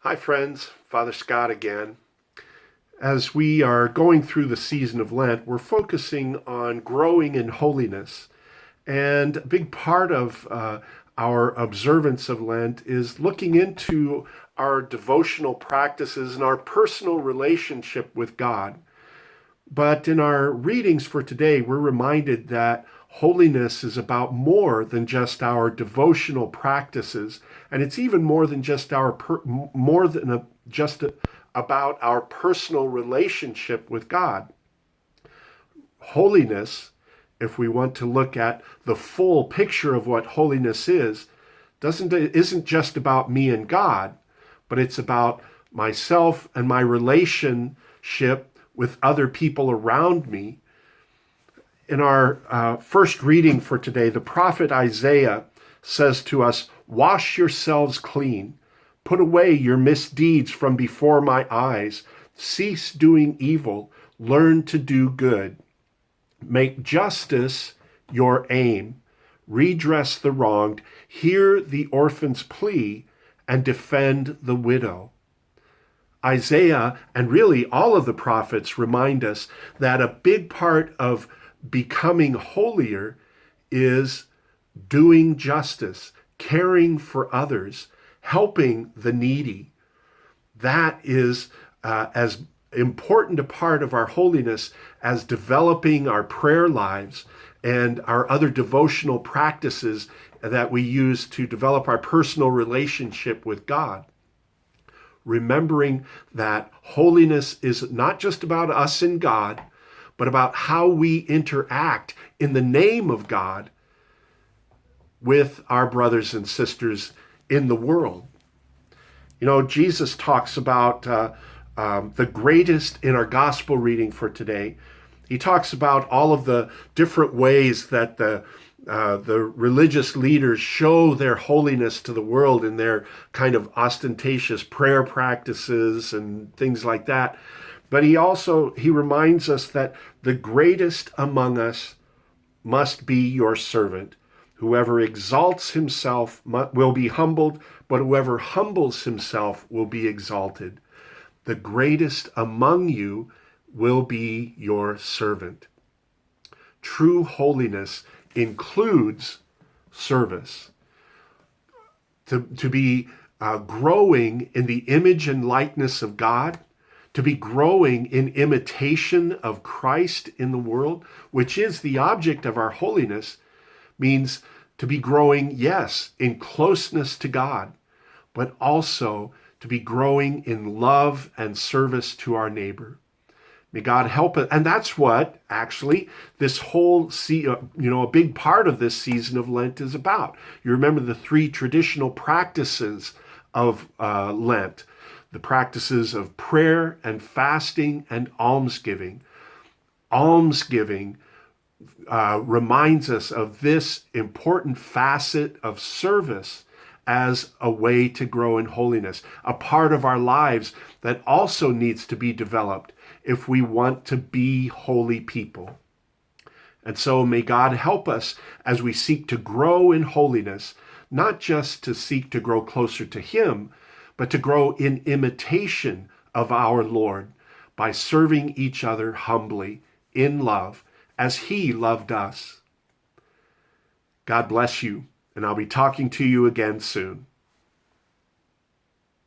Hi, friends. Father Scott again. As we are going through the season of Lent, we're focusing on growing in holiness. And a big part of our observance of Lent is looking into our devotional practices and our personal relationship with God. But in our readings for today, we're reminded that holiness is about more than just our devotional practices, and it's even more than just about our personal relationship with God. Holiness, if we want to look at the full picture of what holiness is, isn't just about me and God, but it's about myself and my relationship with other people around me. In our first reading for today, the prophet Isaiah says to us, "Wash yourselves clean, put away your misdeeds from before my eyes, cease doing evil, learn to do good. Make justice your aim, redress the wronged, hear the orphan's plea, and defend the widow." Isaiah, and really all of the prophets, remind us that a big part of becoming holier is doing justice, caring for others, helping the needy. That is as important a part of our holiness as developing our prayer lives and our other devotional practices that we use to develop our personal relationship with God. Remembering that holiness is not just about us and God, but about how we interact in the name of God with our brothers and sisters in the world. You know, Jesus talks about the greatest in our gospel reading for today. He talks about all of the different ways that the religious leaders show their holiness to the world in their kind of ostentatious prayer practices and things like that. But he reminds us that the greatest among us must be your servant. Whoever exalts himself will be humbled, but whoever humbles himself will be exalted. The greatest among you will be your servant. True holiness includes service. To be growing in the image and likeness of God, to be growing in imitation of Christ in the world, which is the object of our holiness, means to be growing, yes, in closeness to God, but also to be growing in love and service to our neighbor. May God help us. And that's what actually this whole, a big part of this season of Lent is about. You remember the three traditional practices of Lent, the practices of prayer and fasting and almsgiving. Almsgiving reminds us of this important facet of service as a way to grow in holiness, a part of our lives that also needs to be developed if we want to be holy people. And so may God help us as we seek to grow in holiness, not just to seek to grow closer to Him, but to grow in imitation of our Lord by serving each other humbly in love as He loved us. God bless you, and I'll be talking to you again soon.